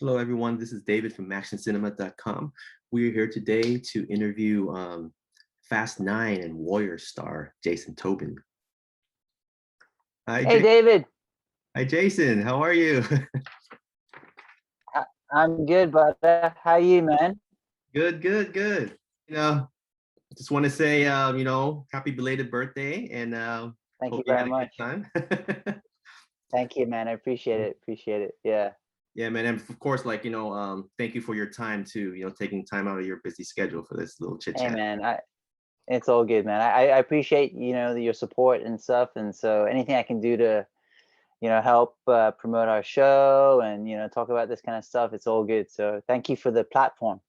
Hello, everyone. This is David from MAACcinema.com. We're here today to interview Fast 9 and Warrior star Jason Tobin. Hi, Hey, David. Hi, Jason. How are you? I'm good, brother. How you, man? Good, good, good. Just want to say, happy belated birthday, and Thank hope you you had very a good much. time. Thank you, man. I appreciate it. Appreciate it. Yeah. Yeah, man. And of course, thank you for your time too. Taking time out of your busy schedule for this little chit Hey, chat. man. It's all good, man. I appreciate, your support and stuff. And so anything I can do to, help promote our show and, talk about this kind of stuff, it's all good. So thank you for the platform.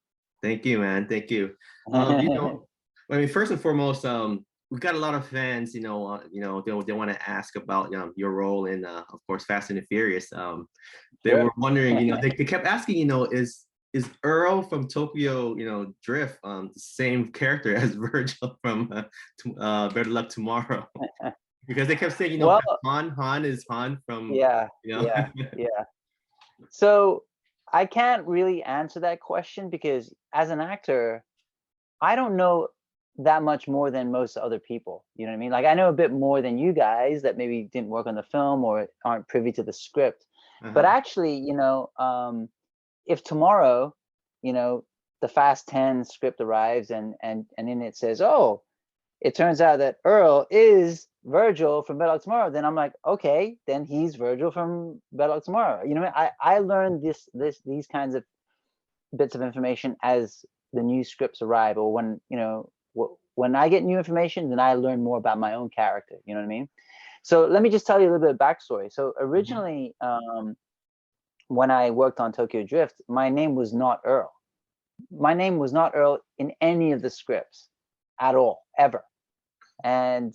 Thank you, man. Thank you. I mean, first and foremost, we've got a lot of fans. They want to ask about your role in, of course, Fast and the Furious. They Sure. were wondering, they kept asking, is Earl from Tokyo, Drift, the same character as Virgil from Better Luck Tomorrow? Because they kept saying, Well, Han is Han from, yeah, yeah, yeah. So I can't really answer that question because as an actor, I don't know that much more than most other people. You know what I mean? Like I know a bit more than you guys that maybe didn't work on the film or aren't privy to the script. But uh-huh. actually, if tomorrow, you know, the Fast 10 script arrives and in it says, oh, it turns out that Earl is Virgil from Better Luck Tomorrow, then I'm like, okay, then he's Virgil from Better Luck Tomorrow. You know, I learned these kinds of bits of information as the new scripts arrive, or when when I get new information, then I learn more about my own character. You know what I mean? So let me just tell you a little bit of backstory. So originally, when I worked on Tokyo Drift, my name was not Earl. My name was not Earl in any of the scripts at all, ever. And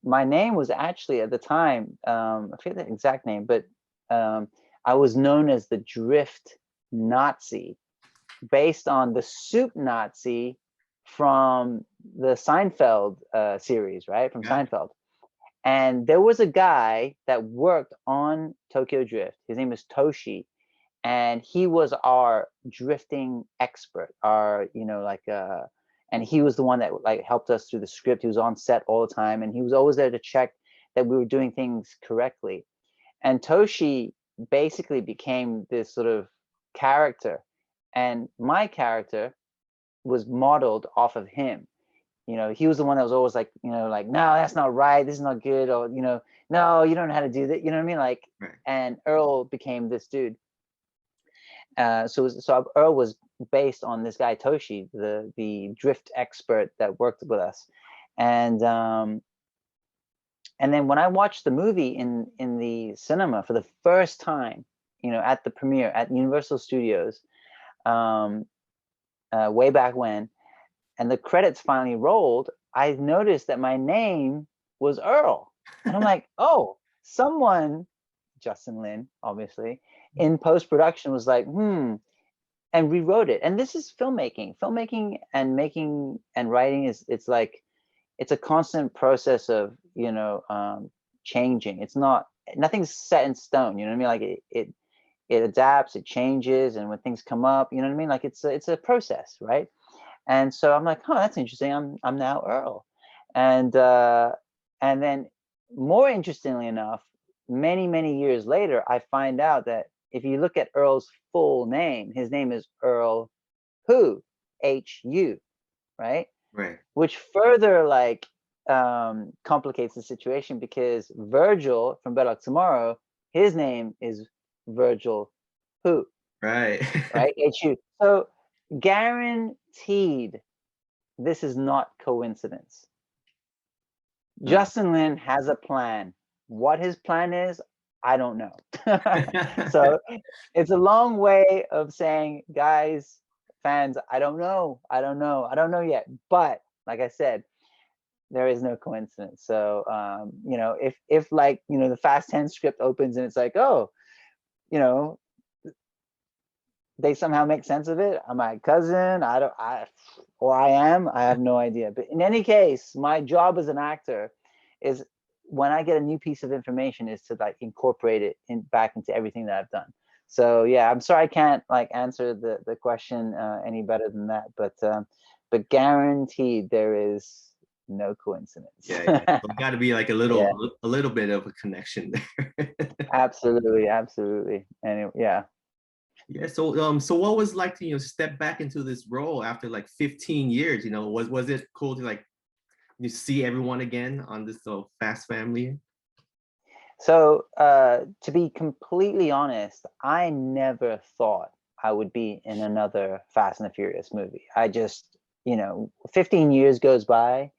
my name was actually at the time, I forget the exact name, but I was known as the Drift Nazi, based on the Soup Nazi from the Seinfeld series, right? From Yeah. Seinfeld. And there was a guy that worked on Tokyo Drift. His name is Toshi, and he was our drifting expert. And he was the one that like helped us through the script. He was on set all the time, and he was always there to check that we were doing things correctly. And Toshi basically became this sort of character, and my character was modeled off of him. He was the one that was always like, like, no, that's not right, this is not good, or no, you don't know how to do that, you know what I mean, like. Right. And Earl became this dude. So Earl was based on this guy Toshi, the drift expert that worked with us. And then when I watched the movie in the cinema for the first time, at the premiere at Universal Studios, way back when, and the credits finally rolled, I noticed that my name was Earl. And I'm like, oh, someone, Justin Lin, obviously, in post-production was like, and rewrote it. And this is filmmaking. Filmmaking and making and writing it's a constant process of, changing. Nothing's set in stone, you know what I mean? Like it adapts, it changes, and when things come up, you know what I mean? Like it's a process, right? And so I'm like, that's interesting. I'm now Earl. And then more interestingly enough, many years later, I find out that if you look at Earl's full name, his name is Earl Hu, H-U, right? Right. Which further complicates the situation, because Virgil from Better Luck Tomorrow, his name is Virgil Hu, Right. right? H-U. So guaranteed, this is not coincidence. Justin Lin has a plan. What his plan is, I don't know. So it's a long way of saying, guys, fans, I don't know yet. But like I said, there is no coincidence. So if like the Fast 10 script opens and it's like, oh, they somehow make sense of it, my cousin, I have no idea. But in any case, my job as an actor is, when I get a new piece of information, is to like incorporate it back into everything that I've done. So yeah, I'm sorry I can't like answer the question any better than that, but guaranteed there is no coincidence. Yeah, yeah. So got to be like Yeah, a little bit of a connection there. absolutely, absolutely. And yeah. Yeah. So what was like to, step back into this role after like 15 years? Was it cool to like you see everyone again on this Fast family? So to be completely honest, I never thought I would be in another Fast and the Furious movie. I just, 15 years goes by,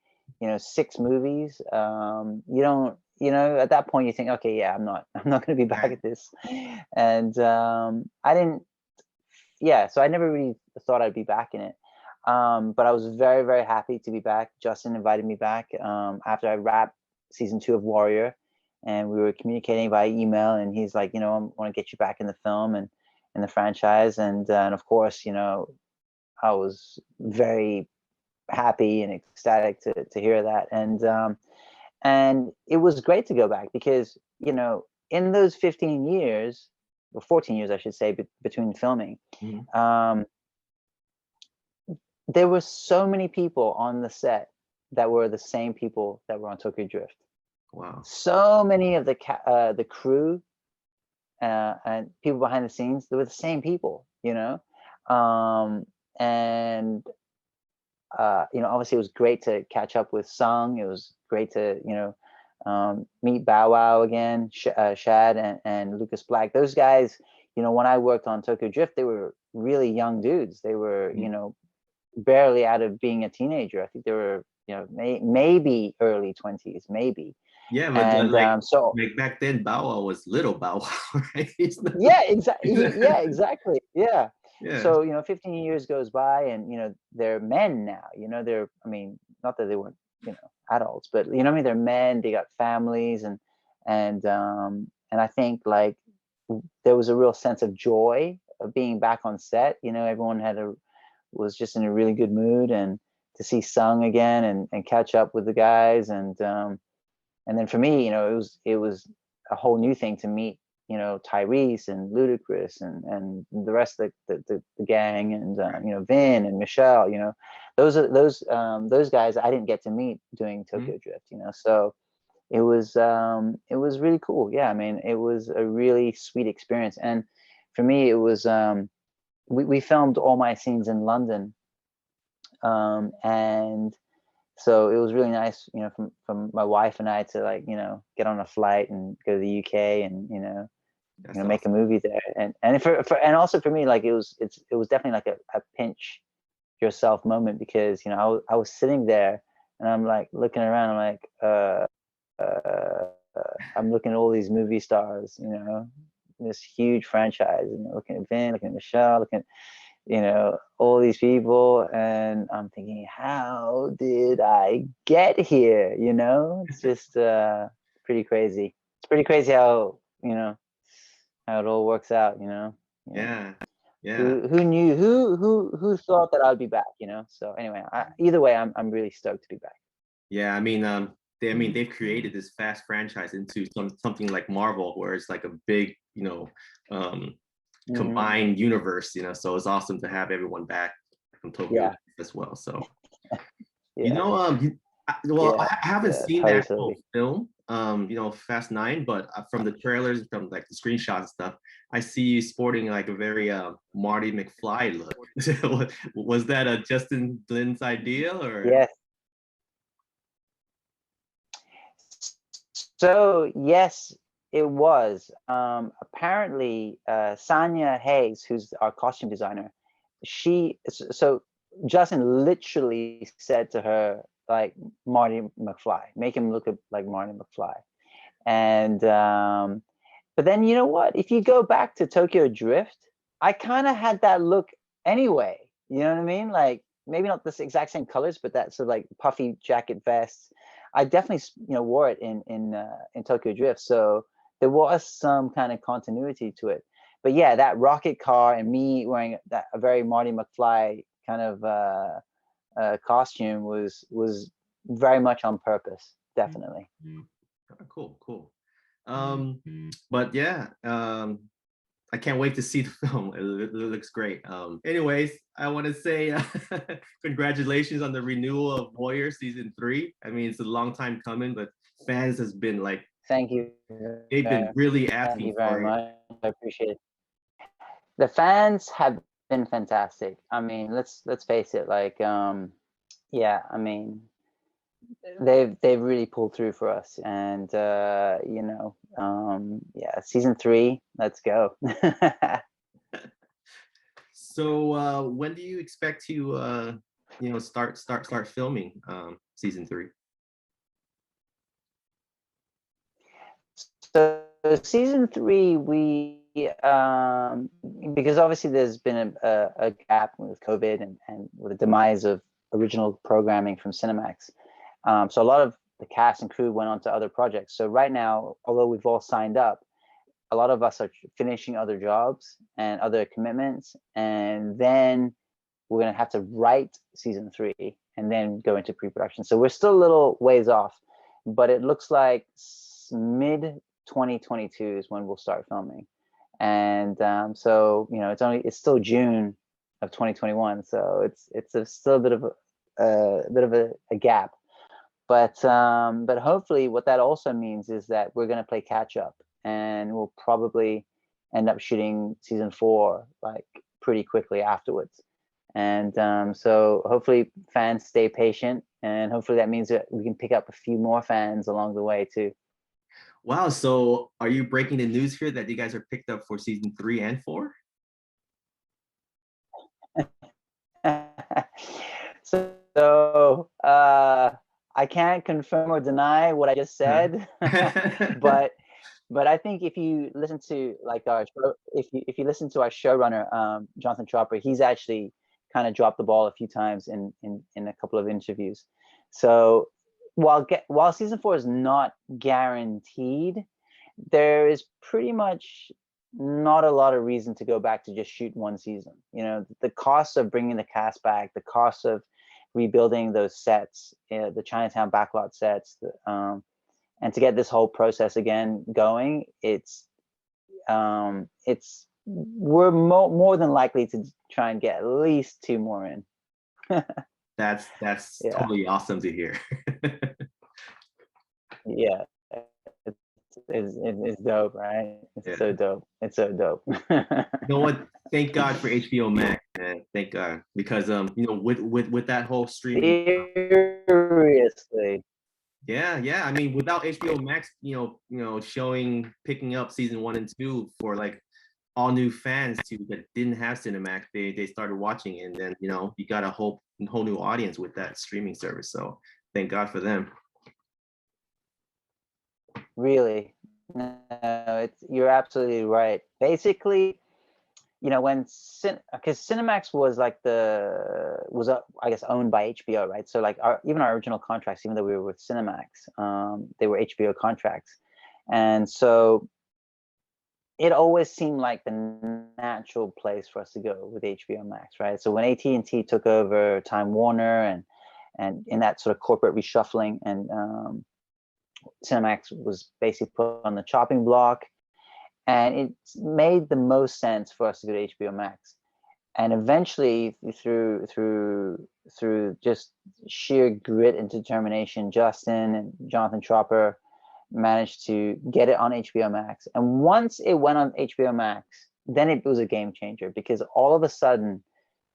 6 movies. You don't, at that point you think, okay, yeah, I'm not going to be back Right. at this. And I didn't, yeah, so I never really thought I'd be back in it. But I was very, very happy to be back. Justin invited me back after I wrapped season 2 of Warrior, and we were communicating via email. And he's like, I want to get you back in the film and in the franchise. And of course, I was very happy and ecstatic to hear that. And it was great to go back because in those 15 years, or 14 years, I should say, between filming. Mhm. Um, there were so many people on the set that were the same people that were on Tokyo Drift. Wow. So many of the crew and people behind the scenes, they were the same people, and obviously it was great to catch up with Sung. It was great to meet Bow Wow again, Shad and Lucas Black. Those guys, when I worked on Tokyo Drift, they were really young dudes. They were barely out of being a teenager. I think they were, maybe early 20s, maybe. Yeah, but And so like back then, Bow Wow was little Bow Wow, right? He's not, yeah, exactly. Yeah, exactly. Yeah. yeah, So 15 years goes by, and they're men now. They're, I mean, not that they weren't, adults, but I mean, they're men. They got families, and I think like there was a real sense of joy of being back on set. Everyone was just in a really good mood, and to see Sung again and catch up with the guys, and then for me, it was a whole new thing to meet, Tyrese and Ludacris and the rest of the gang, and right. Vin and Michelle. Those guys I didn't get to meet doing Mhm. Tokyo Drift. So it was really cool. Yeah, I mean, it was a really sweet experience, and for me, it was we filmed all my scenes in London, and so it was really nice, from my wife and I to like, get on a flight and go to the UK and That's make a awesome. movie there. And also for me, like it was definitely like a pinch yourself moment, because I was sitting there and I'm like looking around. I'm like, I'm looking at all these movie stars, this huge franchise, and looking at Vin, looking at Michelle, looking at all these people, and I'm thinking, how did I get here? It's just pretty crazy. It's pretty crazy how it all works out. Yeah. Yeah, yeah, Who knew? Who thought that I'd be back? So anyway, either way, I'm really stoked to be back. yeah. They've created this Fast franchise into something like Marvel, where it's like a big, um, Hmm. combined universe. So it's awesome to have everyone back from Tokyo Yeah, as well. So you yeah, know, well, yeah, I haven't yeah, seen the actual totally. film, Fast Nine, but from the trailers, from like the screenshots and stuff, I see you sporting like a very Marty McFly look. Was that a Justin Lin's idea, or? Yes. So yes, it was. Apparently, Sanya Hayes, who's our costume designer, so Justin literally said to her, like, Marty McFly, make him look like Marty McFly. And but then you know what? If you go back to Tokyo Drift, I kind of had that look anyway. You know what I mean? Like maybe not the exact same colors, but that sort of like puffy jacket vest. I definitely wore it in Tokyo Drift. So there was some kind of continuity to it. But yeah, that rocket car and me wearing a very Marty McFly kind of costume was very much on purpose. Definitely. Cool, cool. But yeah, I can't wait to see the film. It looks great. Anyways, I want to say congratulations on the renewal of Warrior season 3. I mean, it's a long time coming, but fans has been like Thank you. they've been really Thank asking you very for it. much. I appreciate it. The fans have been fantastic. I mean, let's face it. Like, yeah, I mean, they've really pulled through for us, and you know, yeah, season 3, let's go. So when do you expect to start filming season 3? So season 3, we because obviously there's been a gap with COVID and with the demise of original programming from Cinemax. So a lot of the cast and crew went on to other projects. So right now, although we've all signed up, a lot of us are finishing other jobs and other commitments, and then we're gonna have to write season 3 and then go into pre-production. So we're still a little ways off, but it looks like mid 2022 is when we'll start filming. And so, you know, it's still June of 2021, so it's still a bit of a gap. But hopefully what that also means is that we're going to play catch up, and we'll probably end up shooting season 4 like pretty quickly afterwards. And so hopefully fans stay patient, and hopefully that means that we can pick up a few more fans along the way too. Wow, so are you breaking the news here that you guys are picked up for season 3 and 4? So I can't confirm or deny what I just said, but I think if you listen to like our show, if you listen to our showrunner, Jonathan Chopper, he's actually kind of dropped the ball a few times in a couple of interviews. So while season 4 is not guaranteed, there is pretty much not a lot of reason to go back to just shoot one season. You know, the cost of bringing the cast back, the cost of rebuilding those sets, the Chinatown backlot sets, and to get this whole process again going, we're more than likely to try and get at least 2 more in. That's Yeah. totally awesome to hear. Yeah, it's dope, right? It's Yeah. so dope. It's so dope. You know what? Thank God for HBO Max, man. Thank God, because you know, with that whole streaming. Seriously. Yeah. I mean, without HBO Max, picking up season 1 and 2 for like all new fans too that didn't have Cinemax, they started watching, and then you got a whole new audience with that streaming service. So thank God for them. Really, no, you're absolutely right. Basically, you know, because Cinemax was like I guess owned by HBO, right? So like even our original contracts, even though we were with Cinemax, they were HBO contracts, and so it always seemed like the natural place for us to go with HBO Max, right? So when AT&T took over Time Warner and in that sort of corporate reshuffling, and Cinemax was basically put on the chopping block, and it made the most sense for us to go to HBO Max. And eventually, through just sheer grit and determination, Justin and Jonathan Chopper managed to get it on HBO Max. And once it went on HBO Max, then it was a game changer, because all of a sudden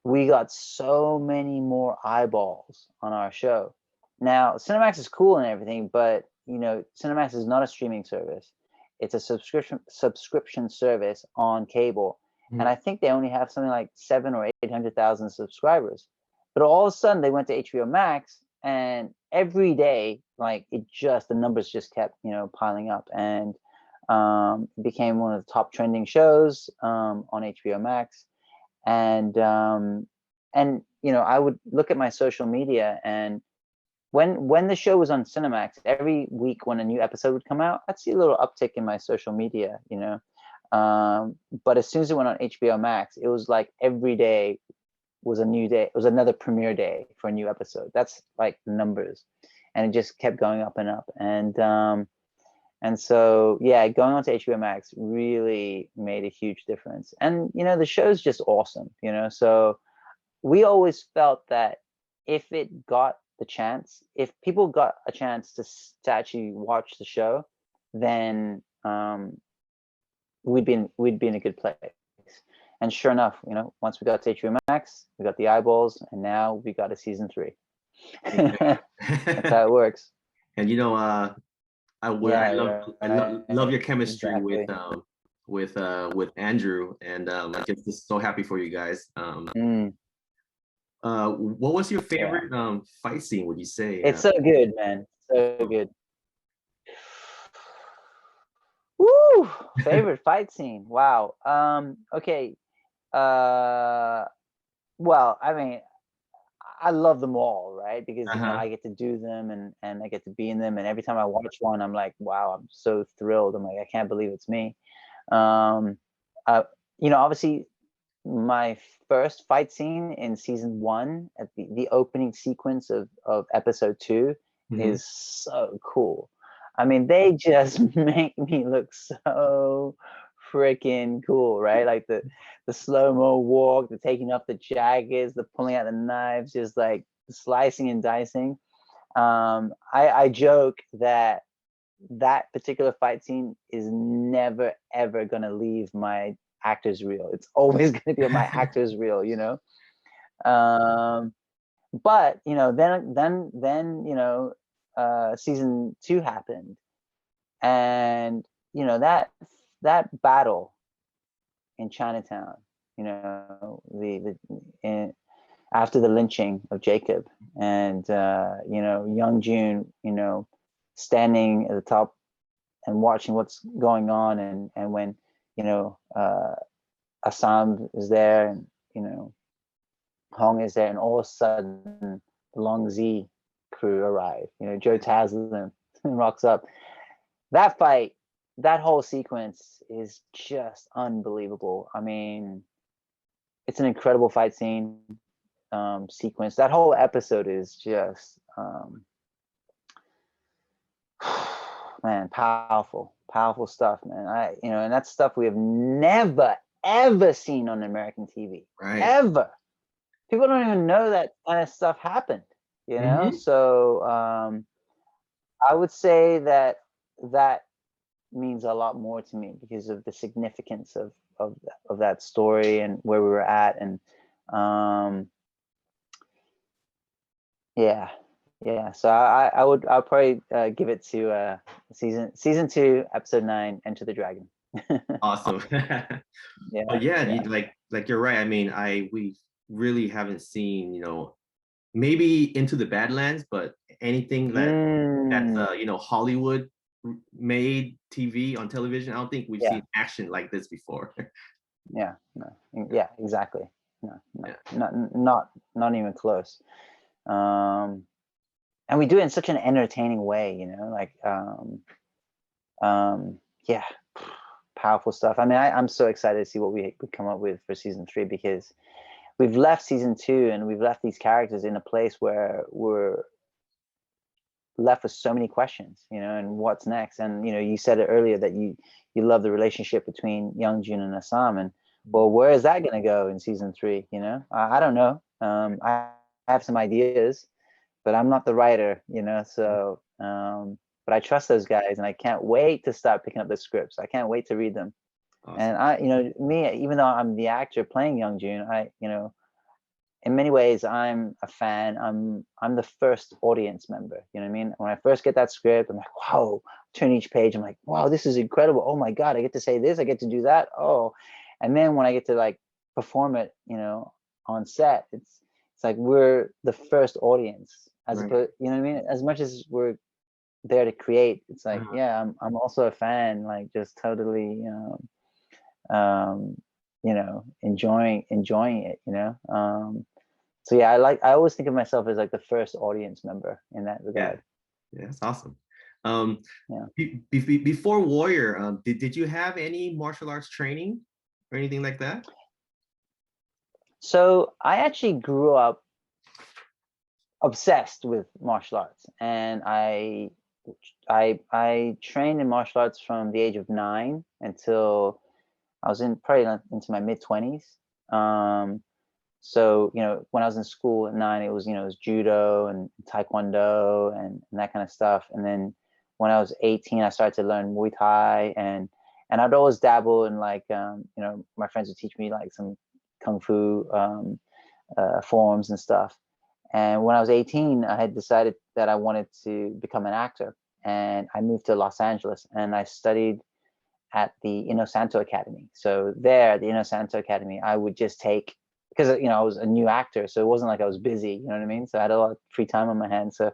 we got so many more eyeballs on our show. Now, Cinemax is cool and everything, but you know, Cinemax is not a streaming service. It's a subscription service on cable. Mm-hmm. And I think they only have something like 700,000 or 800,000 subscribers. But all of a sudden they went to HBO Max, and every day, like the numbers just kept, piling up, and became one of the top trending shows on HBO Max. And I would look at my social media, and when the show was on Cinemax, every week when a new episode would come out, I'd see a little uptick in my social media, but as soon as it went on HBO Max, it was like every day was a new day. It was another premiere day for a new episode. That's like numbers, and it just kept going up and up. And And so, yeah, going on to HBO Max really made a huge difference. And, you know, the show's just awesome, you know? So we always felt that if it got the chance, if people got a chance to actually watch the show, then we'd be in a good place. And sure enough, you know, once we got to HBO Max, we got the eyeballs, and now we got a season 3. That's how it works. And you know, Yeah, love right, your chemistry exactly. with Andrew, and I just so happy for you guys. What was your Yeah, favorite fight scene, would you say? it's so good, man. So good. Woo! Favorite fight scene. Wow. Okay. Well, I mean, I love them all, right? Because you know, Uh-huh. I get to do them and I get to be in them, and every time I watch one, I'm like, wow, I'm so thrilled. I'm like, I can't believe it's me. Um, uh, you know, obviously, my first fight scene in season 1 at the opening sequence of episode 2 Mhm. is so cool. I mean, they just make me look so freaking cool, right? Like the slow-mo walk, the taking off the jackets, the pulling out the knives, just like slicing and dicing. I joke that that particular fight scene is never ever gonna leave my actor's reel. It's always gonna be on my actor's reel, you know. Um, but you know, then you know, season 2 happened, and you know that battle in Chinatown, you know, after the lynching of Jacob, and you know, Young Jun, you know, standing at the top and watching what's going on, and when you know Assam is there, and you know Hong is there, and all of a sudden the Long Z crew arrive. You know, Joe Taslim rocks up. That fight, that whole sequence is just unbelievable. I mean, it's an incredible fight scene, sequence. That whole episode is just man, powerful stuff, man. You know, and that's stuff we have never ever seen on American TV, Right. ever. People don't even know that kind of stuff happened, you know. Hmm. So I would say that that means a lot more to me because of the significance of that story and where we were at, and um, yeah, yeah. So I'll probably give it to season 2, episode 9, Enter the Dragon. Awesome. Yeah, But yeah, yeah. like you're right. I mean, we really haven't seen, maybe Into the Badlands, but anything that's Mm, Hollywood made TV on television, I don't think we've yeah, seen action like this before. yeah, no, yeah, exactly. No, no, Yeah. not even close. Um, and we do it in such an entertaining way, you know, like yeah, powerful stuff. I mean, I'm so excited to see what we come up with for season 3, because we've left season 2 and we've left these characters in a place where we're left with so many questions, you know, and what's next. And you know, you said it earlier that you love the relationship between Youngjun and Assam, and well, where is that going to go in season 3? You know, I don't know. I have some ideas, but I'm not the writer, you know. So but I trust those guys, and I can't wait to start picking up the scripts. I can't wait to read them. And Awesome. you know, me, even though I'm the actor playing Youngjun, you know, in many ways I'm a fan. I'm the first audience member, you know what I mean? When I first get that script, I'm like, wow. Turn each page, I'm like, wow, this is incredible. Oh my god, I get to say this, I get to do that. Oh. And then when I get to like perform it, you know, on set, it's like we're the first audience, as Right. opposed, you know what I mean, as much as we're there to create. It's like, Uh-huh. yeah, I'm also a fan, like just totally um you know, enjoying it, you know. So yeah, I always think of myself as like the first audience member in that Yeah. regard. Yeah, that's awesome. Um, Yeah. before Warrior, did you have any martial arts training or anything like that? So I actually grew up obsessed with martial arts, and I I trained in martial arts from the age of 9 until I was in probably into my mid-20s. So, when I was in school at 9, it was, it was judo and taekwondo and that kind of stuff. And then when I was 18, I started to learn Muay Thai, and I'd always dabble in like, my friends would teach me like some kung fu forms and stuff. And when I was 18, I had decided that I wanted to become an actor, and I moved to Los Angeles and I studied at the Inosanto Academy. So there at the Inosanto Academy, I would just take, because I was a new actor, so it wasn't like I was busy, you know what I mean? So I had a lot of free time on my hands. So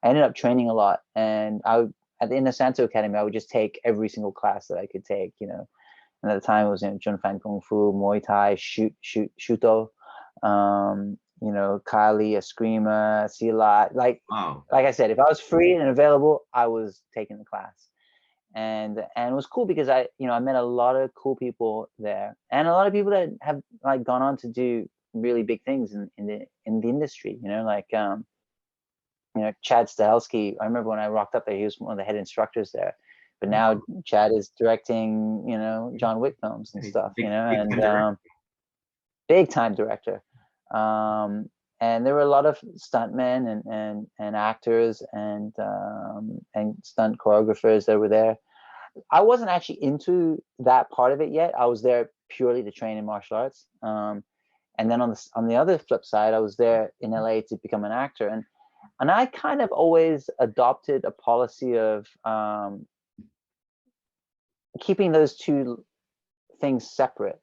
I ended up training a lot, and at the Inosanto Academy, I would just take every single class that I could take, And at the time it was Junfan Kung Fu, Muay Thai, Shuto, Kali, Eskrima, Silat. Wow. Like I said, if I was free and available, I was taking the class. And it was cool because I met a lot of cool people there, and a lot of people that have like gone on to do really big things in the industry, like Chad Stahelski. I remember when I rocked up there, he was one of the head instructors there, but now Chad is directing John Wick films and stuff, and big time director. And there were a lot of stuntmen and actors and stunt choreographers that were there. I wasn't actually into that part of it yet. I was there purely to train in martial arts. And then on the other flip side, I was there in LA to become an actor. And I kind of always adopted a policy of keeping those two things separate,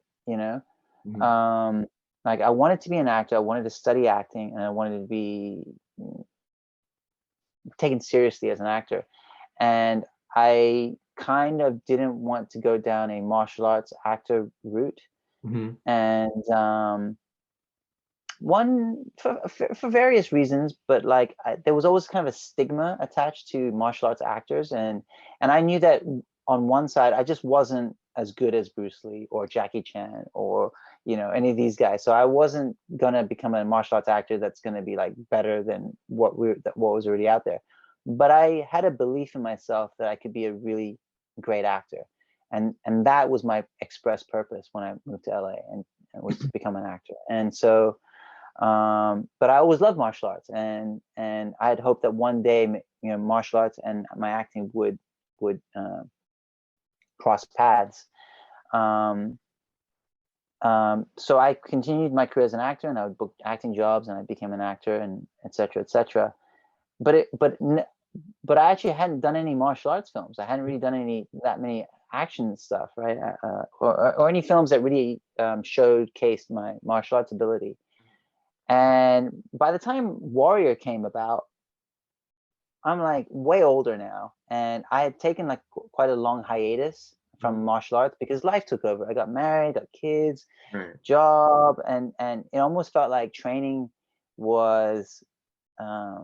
like I wanted to be an actor, I wanted to study acting, and I wanted to be taken seriously as an actor. And I kind of didn't want to go down a martial arts actor route. And one for various reasons, but like there was always kind of a stigma attached to martial arts actors, and I knew that on one side I just wasn't as good as Bruce Lee or Jackie Chan or any of these guys. So I wasn't gonna become a martial arts actor that's gonna be like better than what was already out there. But I had a belief in myself that I could be a really great actor, and that was my express purpose when I moved to LA, and was to become an actor. And so but I always loved martial arts, and I had hoped that one day martial arts and my acting would cross paths. So I continued my career as an actor, and I would book acting jobs, and I became an actor, and etc. etc. But I actually hadn't done any martial arts films. I hadn't really done that many action stuff, right? Or any films that really showcased my martial arts ability. And by the time Warrior came about, I'm like way older now, and I had taken like quite a long hiatus from martial arts because life took over. I got married, got kids, job, and it almost felt like training was a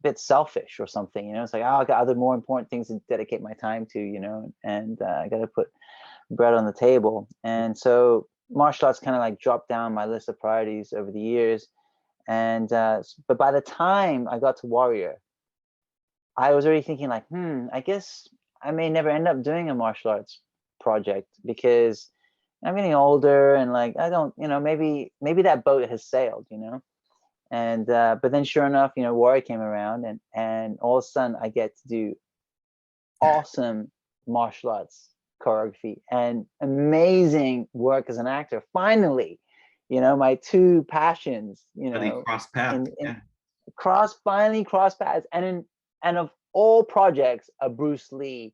bit selfish or something. It's like, oh, I got other more important things to dedicate my time to, and I got to put bread on the table. And so martial arts kind of like dropped down my list of priorities over the years. And but by the time I got to Warrior, I was already thinking like, I guess I may never end up doing a martial arts project because I'm getting older, and like I don't, maybe that boat has sailed, And but then sure enough, Warrior came around, and all of a sudden I get to do awesome martial arts choreography and amazing work as an actor. Finally, my two passions, Cross paths. finally cross paths, and of all projects, a Bruce Lee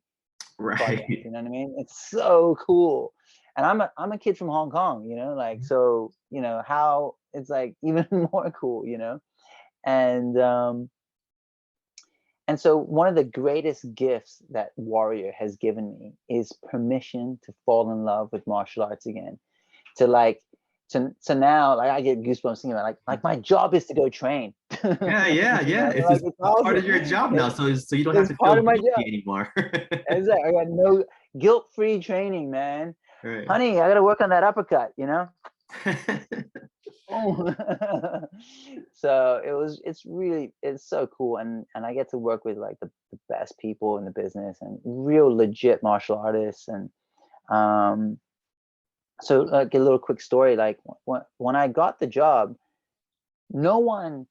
project, you know what I mean? It's so cool. And I'm a kid from Hong Kong, like, so, how it's like even more cool, and so one of the greatest gifts that Warrior has given me is permission to fall in love with martial arts again. To like, so now, like I get goosebumps thinking about like my job is to go train. Yeah. It's Like, just part of your job now, so you don't have to part feel of my guilty job anymore. Exactly. I got no guilt-free training, man. Right. Honey, I got to work on that uppercut, So it's so cool, and I get to work with like the best people in the business and real legit martial artists. And so like a little quick story, like when I got the job, no one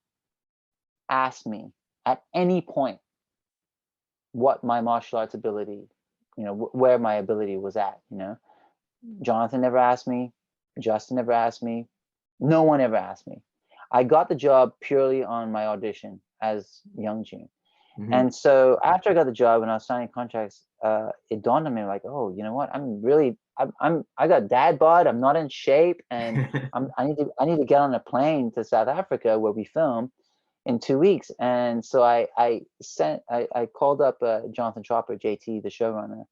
asked me at any point what my martial arts ability, where my ability was at. Jonathan never asked me, Justin never asked me, no one ever asked me. I got the job purely on my audition as Youngjun. And so after I got the job and I was signing contracts, it dawned on me like, oh, you know what? I got dad bod. I'm not in shape, and I need to get on a plane to South Africa where we film in 2 weeks. And so I called up Jonathan Chopper, JT, the showrunner,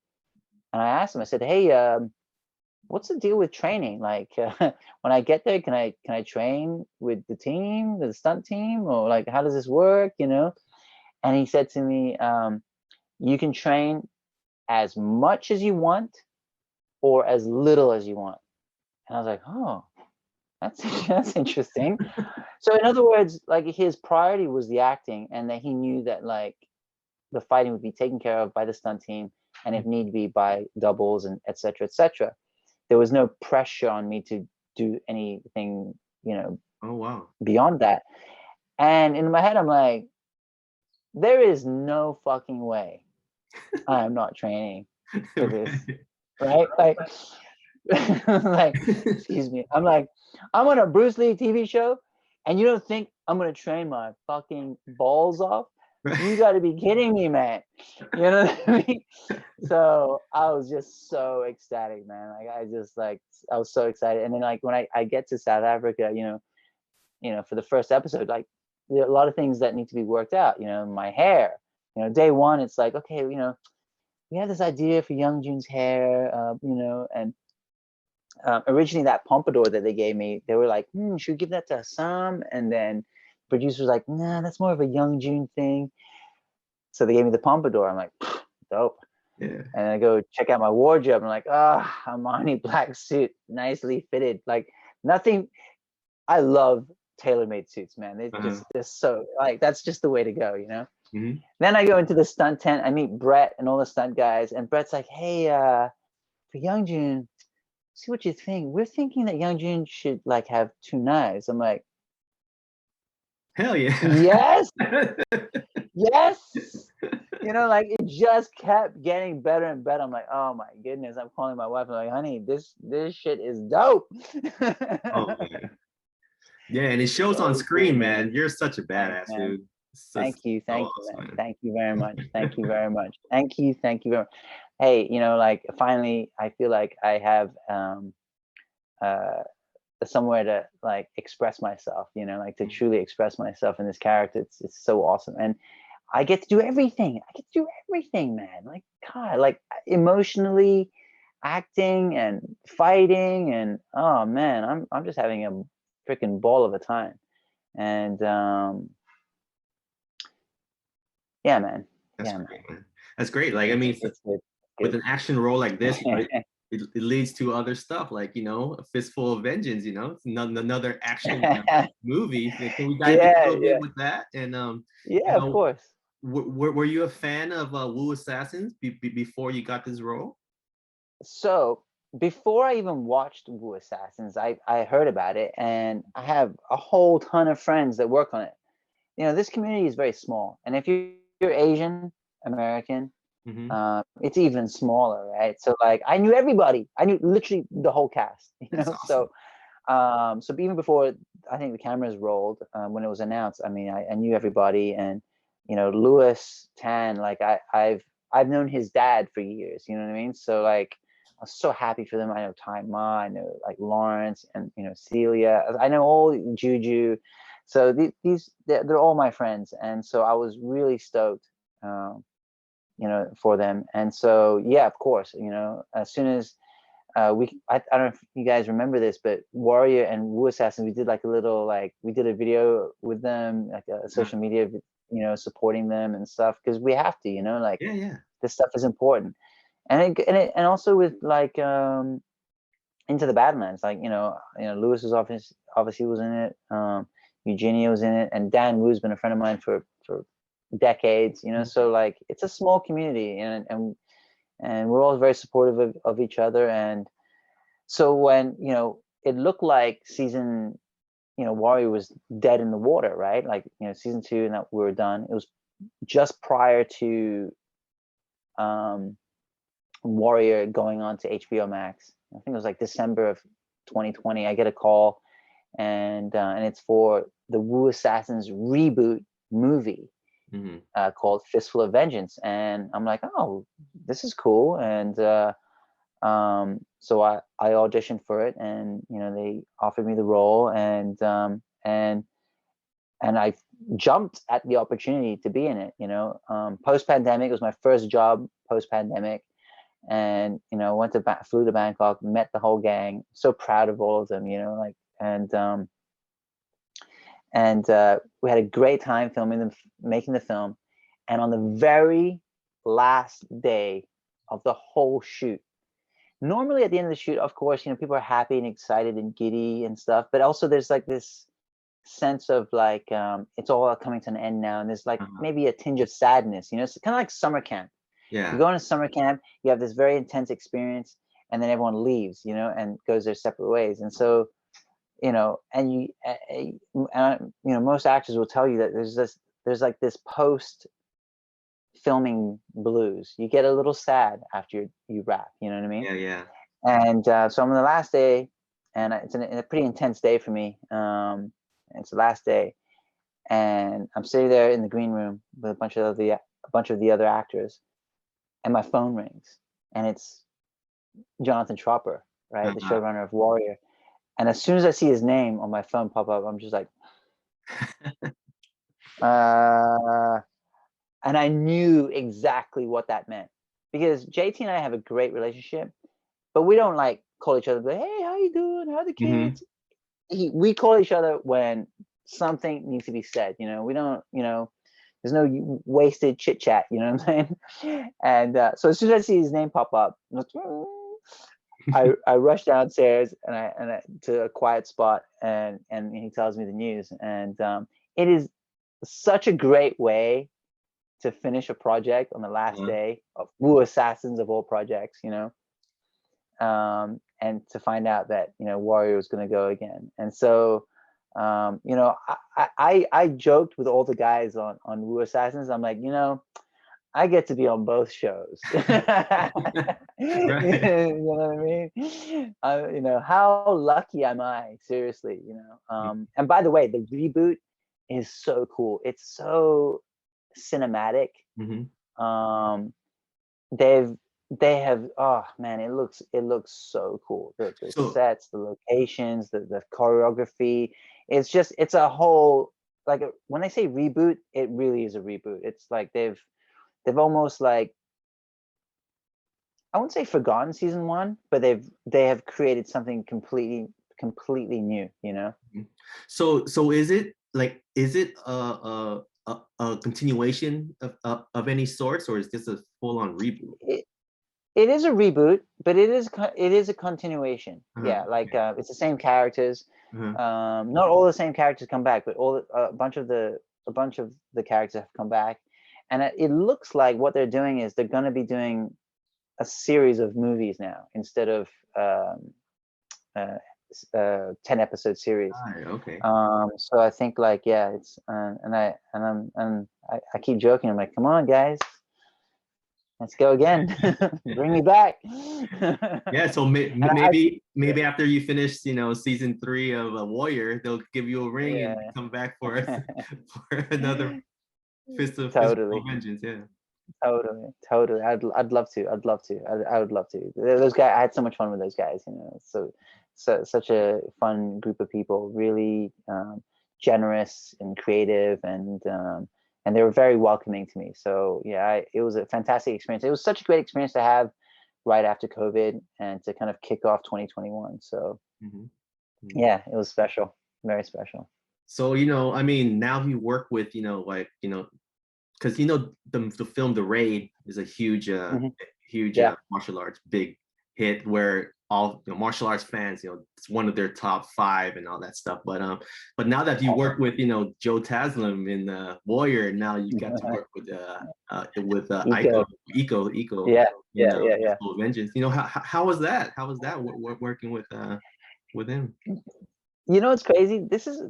and I asked him. I said, hey, what's the deal with training? Like when I get there, can I train with the team, the stunt team, or like how does this work? And he said to me, you can train as much as you want or as little as you want. And I was like, oh, that's interesting. So in other words, like his priority was the acting, and that he knew that like the fighting would be taken care of by the stunt team, and if need be by doubles and et cetera, et cetera. There was no pressure on me to do anything, Oh wow. beyond that. And in my head, I'm like, there is no fucking way I am not training for this, right? Like, like, excuse me. I'm like, I'm on a Bruce Lee TV show, and you don't think I'm gonna train my fucking balls off? You got to be kidding me, man. You know what I mean? So I was just so ecstatic, man. Like I was so excited. And then like when I get to South Africa, for the first episode, like there are a lot of things that need to be worked out. My hair. Day one, it's like, okay, we have this idea for Youngjun's hair, and originally that pompadour that they gave me, they were like, should we give that to Assam? And then producer was like, nah, that's more of a Youngjun thing. So they gave me the pompadour. I'm like, dope. Yeah. And I go check out my wardrobe. I'm like, Armani black suit, nicely fitted. Like nothing. I love tailor-made suits, man. They're so like, that's just the way to go, Then I go into the stunt tent. I meet Brett and all the stunt guys, and Brett's like, hey, for Youngjun, see what you think. We're thinking that Youngjun should like have 2 knives. I'm like, hell yeah. Yes. Yes. Like it just kept getting better and better. I'm like, oh my goodness. I'm calling my wife. I'm like, honey, this shit is dope. Oh man. Yeah, and it shows on screen, man. You're such a badass, dude. Thank you, man. Thank you very much. Thank you very much. Thank you very much. Hey, like finally, I feel like I have somewhere to like express myself. Like to truly express myself in this character. It's so awesome, and I get to do everything. Man. Like God, like emotionally, acting and fighting, and oh man, I'm just having a freaking ball of a time. And yeah, man. That's great, man. That's great. Like I mean, with an action role like this, it leads to other stuff, like A Fistful of Vengeance. It's another action movie. Can we dive in a little bit with that? And of course. Were you a fan of Wu Assassins before you got this role? So before I even watched Wu Assassins, I heard about it, and I have a whole ton of friends that work on it. This community is very small, and if you're Asian American, it's even smaller, right? So like I knew everybody. I knew literally the whole cast. Awesome. So even before I think the cameras rolled, when it was announced, I mean I knew everybody, and Louis Tan, like I've known his dad for years, you know what I mean? So like I was so happy for them. I know Tai Ma, I know like Lawrence, and Celia. I know all Juju. So they're all my friends, and so I was really stoked, for them. And so yeah, of course, as soon as I don't know if you guys remember this, but Warrior and Wu Assassin, we did like we did a video with them, like a social media, supporting them and stuff, because we have to, like this stuff is important. And also with like Into the Badlands, like Lewis was obviously was in it, Eugenio was in it, and Dan Wu's been a friend of mine for decades, you know. So like it's a small community, and we're all very supportive of each other. And so when, you know, it looked like season, you know, Warrior was dead in the water, right? Like, you know, season 2 and that we were done. It was just prior to Warrior going on to HBO Max. I think it was like December of 2020. I get a call, and it's for the Wu Assassins reboot movie called Fistful of Vengeance. And I'm like, oh, this is cool. And so I auditioned for it, and you know, they offered me the role, and I jumped at the opportunity to be in it. You know, post pandemic, it was my first job post pandemic, and you know, flew to Bangkok, met the whole gang. So proud of all of them. You know, like, and we had a great time making the film. And on the very last day of the whole shoot, normally at the end of the shoot, of course, you know, people are happy and excited and giddy and stuff, but also there's like this sense of like, it's all coming to an end now, and there's like maybe a tinge of sadness, you know. It's kind of like summer camp. You go into summer camp, you have this very intense experience, and then everyone leaves, you know, and goes their separate ways. And so, you know, and you know, most actors will tell you that there's like this post filming blues. You get a little sad after you wrap, you know what I mean? Yeah. And so I'm on the last day, and it's a pretty intense day for me. It's the last day, and I'm sitting there in the green room with a bunch of the other actors, and my phone rings, and it's Jonathan Tropper, right, the showrunner of Warrior. And as soon as I see his name on my phone pop up, I'm just like, and I knew exactly what that meant, because JT and I have a great relationship, but we don't like call each other, like, hey, how you doing? How are the kids? We call each other when something needs to be said. You know, we don't, you know, there's no wasted chit chat. You know what I'm saying? And so as soon as I see his name pop up, I rush downstairs and I to a quiet spot, and he tells me the news. And it is such a great way to finish a project on the last day of Wu Assassins of all projects, you know. And to find out that, you know, Warrior was going to go again. And so, you know, I joked with all the guys on Wu Assassins. I'm like, you know, I get to be on both shows. Right. You know what I mean? You know, how lucky am I? Seriously, you know. And by the way, the reboot is so cool. It's so cinematic. They have, oh man, it looks so cool. The sets, the locations, the choreography. It's a whole, like, when I say reboot, it really is a reboot. It's like they've almost, like, I wouldn't say forgotten season 1, but they have created something completely new, you know. So is it a continuation of any sorts, or is this a full-on reboot? It is a reboot, but it is a continuation. Yeah, like it's the same characters. Not all the same characters come back, but a bunch of the characters have come back, and it looks like what they're doing is they're going to be doing a series of movies now instead of 10-episode series. Okay. So I think, like, yeah, it's I keep joking. I'm like, come on, guys. Let's go again. Bring me back. Yeah, so maybe after you finish, you know, season 3 of Warrior, they'll give you a ring and come back for another Fistful of Vengeance. Yeah. Totally. I'd love to. I would love to. Those guys, I had so much fun with those guys. You know, so such a fun group of people. Really generous and creative, and they were very welcoming to me. So yeah, it was a fantastic experience. It was such a great experience to have right after COVID, and to kind of kick off 2021. So yeah, it was special, very special. So, you know, I mean, now you work with, you know, like, you know, because, you know, the film The Raid is a huge martial arts big hit, where all martial arts fans, it's one of their top 5 and all that stuff. But now that you work with Joe Taslim in Warrior, now you got to work with Eco Yeah, Fistful of Vengeance. How was that? How was that working with him? It's crazy. This is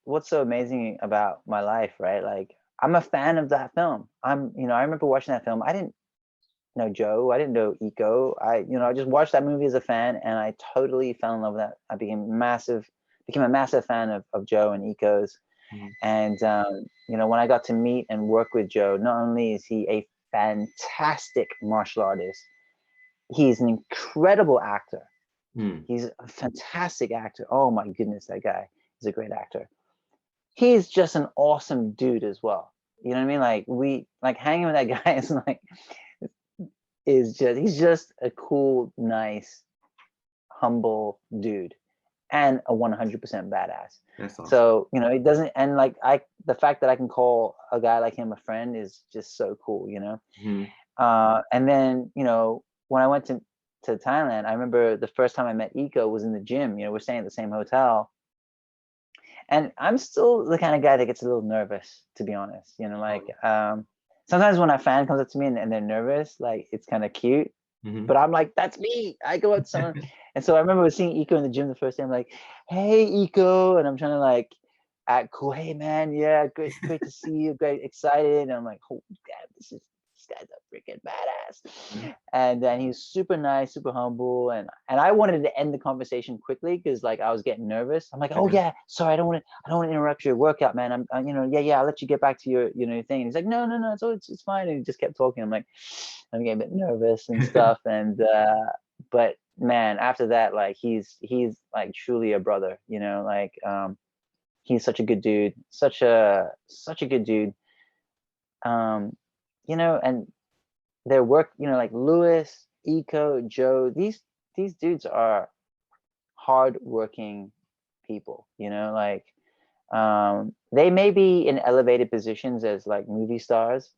what's so amazing about my life, right? Like, I'm a fan of that film. I remember watching that film. I didn't know Joe. I didn't know Eco. I just watched that movie as a fan, and I totally fell in love with that. I became a massive fan of Joe and Eco's. Mhm. And when I got to meet and work with Joe, not only is he a fantastic martial artist, he's an incredible actor. He's a fantastic actor. Oh my goodness, that guy is a great actor. He's just an awesome dude as well. You know what I mean? Like hanging with that guy he's just a cool, nice, humble dude and a 100% badass. That's awesome. So, it doesn't, and the fact that I can call a guy like him a friend is just so cool, Mhm. And then, when I went to Thailand, I remember the first time I met Eco was in the gym. We're staying at the same hotel. And I'm still the kind of guy that gets a little nervous, to be honest. Sometimes when a fan comes up to me and they're nervous, like, it's kind of cute. Mhm. But I'm like, that's me. I go up to someone. And so I remember seeing Eco in the gym the first day. I'm like, hey, Eco. And I'm trying to like act cool. Hey, man. Yeah, great to see you. Great, excited. And I'm like, oh, God, this guy's a freaking badass. And then he's super nice, super humble. And I wanted to end the conversation quickly because like I was getting nervous. I'm like, oh yeah, sorry, I don't want to interrupt your workout, man. I'll let you get back to your thing. And he's like, no, it's fine. And he just kept talking. I'm like, I'm getting a bit nervous and stuff. And but man, after that, like he's like truly a brother, he's such a good dude, such a good dude. And their work, like Lewis, Eco, Joe, these dudes are hardworking people, they may be in elevated positions as like movie stars,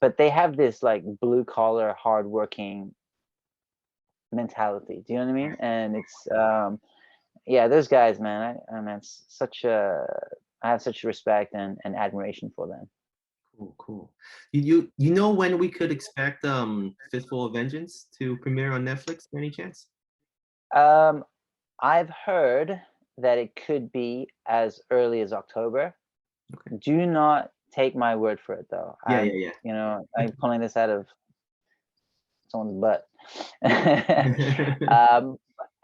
but they have this like blue collar, hardworking mentality. Do you know what I mean? And it's those guys, man. I have such respect and admiration for them. Cool. You know when we could expect Fistful of Vengeance to premiere on Netflix by any chance? I've heard that it could be as early as October. Okay. Do not take my word for it, though. Yeah. I'm pulling this out of someone's butt.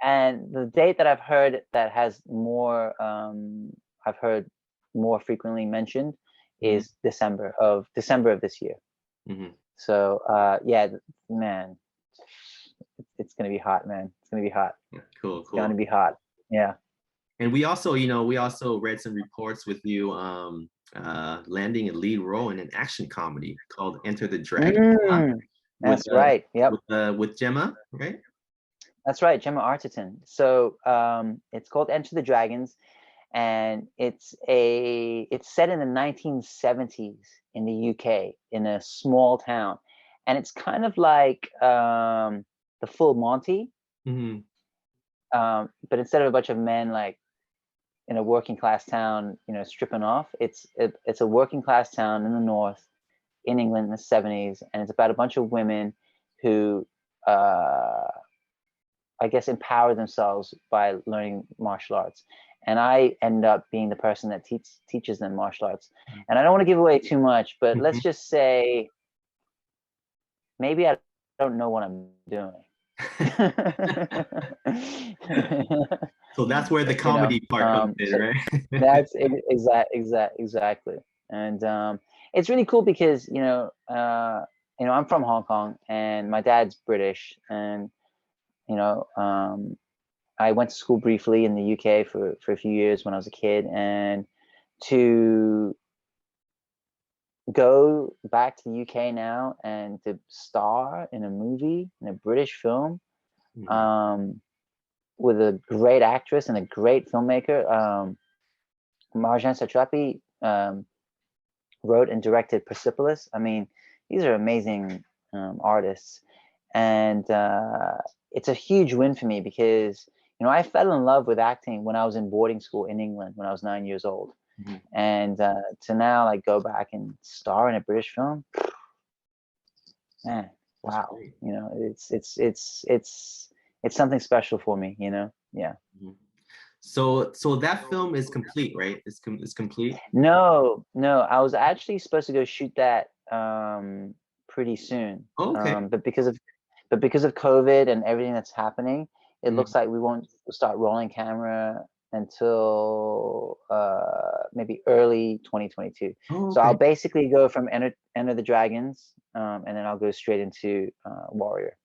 And the date that I've heard that has more, I've heard more frequently mentioned is December of this year. So man, it's gonna be hot, man. It's gonna be hot. Cool. It's gonna be hot. Yeah. And we also read some reports with you landing a lead role in an action comedy called Enter the Dragon. That's right. Yep. With Gemma, right? That's right, Gemma Arterton. So it's called Enter the Dragons, and it's set in the 1970s in the UK in a small town, and it's kind of like the Full Monty, but instead of a bunch of men like in a working class town, stripping off, it's a working class town in the north in England in the 70s, and it's about a bunch of women who I guess empower themselves by learning martial arts. And I end up being the person that teaches them martial arts. And I don't want to give away too much, but let's just say maybe I don't know what I'm doing. So that's where the comedy part comes in, right? That's exactly. And it's really cool because I'm from Hong Kong and my dad's British, and I went to school briefly in the UK for a few years when I was a kid, and to go back to the UK now and to star in a movie, in a British film, with a great actress and a great filmmaker. Marjan Satrapi wrote and directed Persepolis. I mean, these are amazing artists. And it's a huge win for me because, you know, I fell in love with acting when I was in boarding school in England when I was 9 years old. And to now like go back and star in a British film, man, wow. You know, it's something special for me, you know? Yeah. So that film is complete, right? It's complete. No, I was actually supposed to go shoot that pretty soon. Okay. But because of COVID and everything that's happening, it looks like we won't start rolling camera until maybe early 2022. Oh, So okay. I'll basically go from Enter the Dragons, and then I'll go straight into Warrior.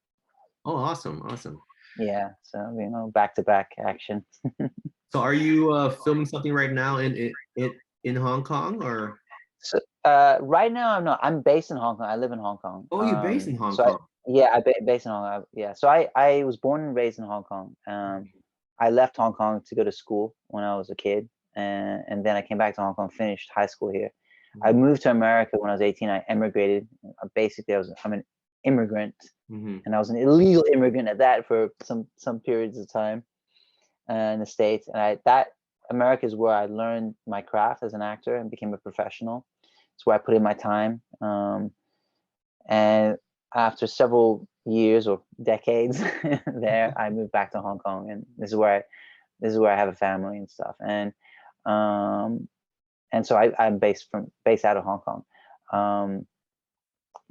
Oh, awesome, awesome. Yeah, so you know, back-to-back action. So are you filming something right now in Hong Kong or? So right now I'm not. I'm based in Hong Kong. I live in Hong Kong. Oh, you're based in Hong So Kong. based in Hong Kong. Yeah. So I was born and raised in Hong Kong. I left Hong Kong to go to school when I was a kid, and then I came back to Hong Kong, finished high school here. I moved to America when I was 18. I emigrated. Basically, I'm an immigrant, and I was an illegal immigrant at that for some periods of time in the States. And that America is where I learned my craft as an actor and became a professional. It's where I put in my time. And after several years or decades there, I moved back to Hong Kong, and this is where I have a family and stuff. And so I'm based out of Hong Kong.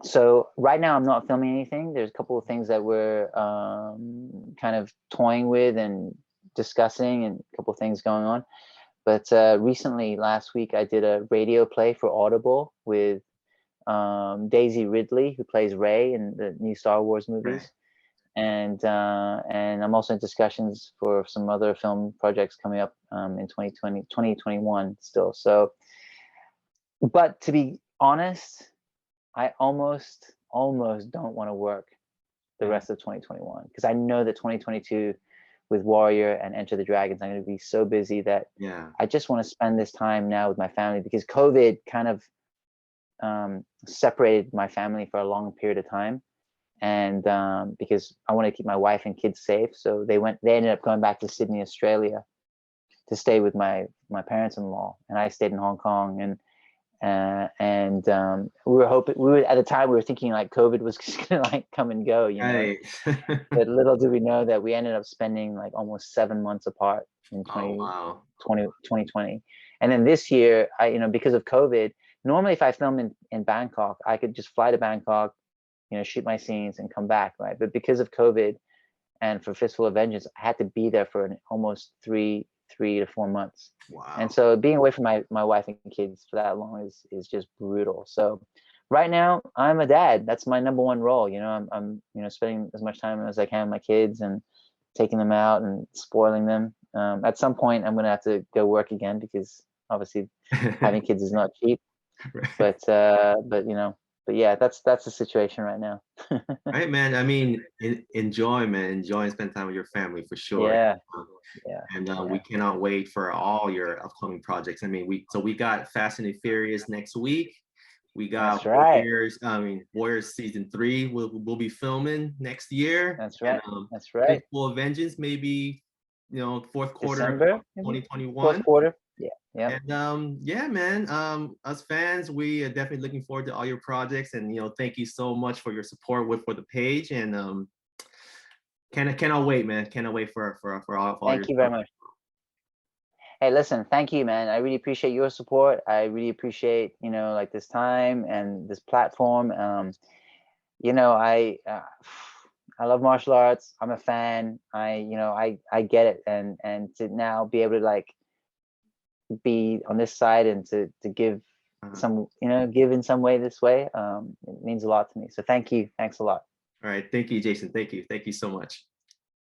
So right now I'm not filming anything. There's a couple of things that we're kind of toying with and discussing, and a couple of things going on. But recently, last week, I did a radio play for Audible with Daisy Ridley, who plays Rey in the new Star Wars movies. Right. And I'm also in discussions for some other film projects coming up in 2021 still. So, but to be honest, I almost don't want to work the rest of 2021, because I know that 2022 with Warrior and Enter the Dragons, I'm going to be so busy that I just want to spend this time now with my family, because COVID kind of separated my family for a long period of time. And because I want to keep my wife and kids safe. So they ended up going back to Sydney, Australia to stay with my parents-in-law. And I stayed in Hong Kong. And we were at the time we were thinking like COVID was just gonna like come and go, you know. But little did we know that we ended up spending like almost 7 months apart in 2020. And then this year, because of COVID, normally if I film in Bangkok, I could just fly to Bangkok, you know, shoot my scenes and come back, right? But because of COVID and for Fistful of Vengeance, I had to be there for almost 3 to 4 months. Wow. And so being away from my wife and kids for that long is just brutal. So right now I'm a dad. That's my number one role. You know, I'm spending as much time as I can with my kids and taking them out and spoiling them. At some point I'm going to have to go work again, because obviously having kids is not cheap. Right. But yeah, that's the situation right now. Right, man. I mean, enjoy, man. Enjoy and spend time with your family for sure. Yeah. And we cannot wait for all your upcoming projects. I mean, we got Fast and the Furious next week. We got Warriors season 3 we'll be filming next year. That's right. And, that's right. Fistful of Vengeance maybe, fourth quarter December, of 2021. Fourth quarter. Yeah. And yeah, man. Us fans, we are definitely looking forward to all your projects, and thank you so much for your support for the page, and cannot wait, man. Cannot wait for all. Thank you very much. Hey, listen, thank you, man. I really appreciate your support. I really appreciate like this time and this platform. I love martial arts. I'm a fan. I get it, and to now be able to like be on this side and to give some give in some way this way, it means a lot to me. So thank you. Thanks a lot. All right, thank you, Jason. Thank you so much.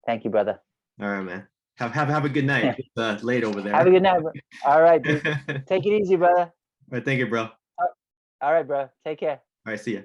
Thank you, brother. All right, man. Have a good night. It's late over there. Have a good night, bro. All right, dude. Take it easy, brother. All right, thank you, bro. All right, bro. Take care. All right, see ya.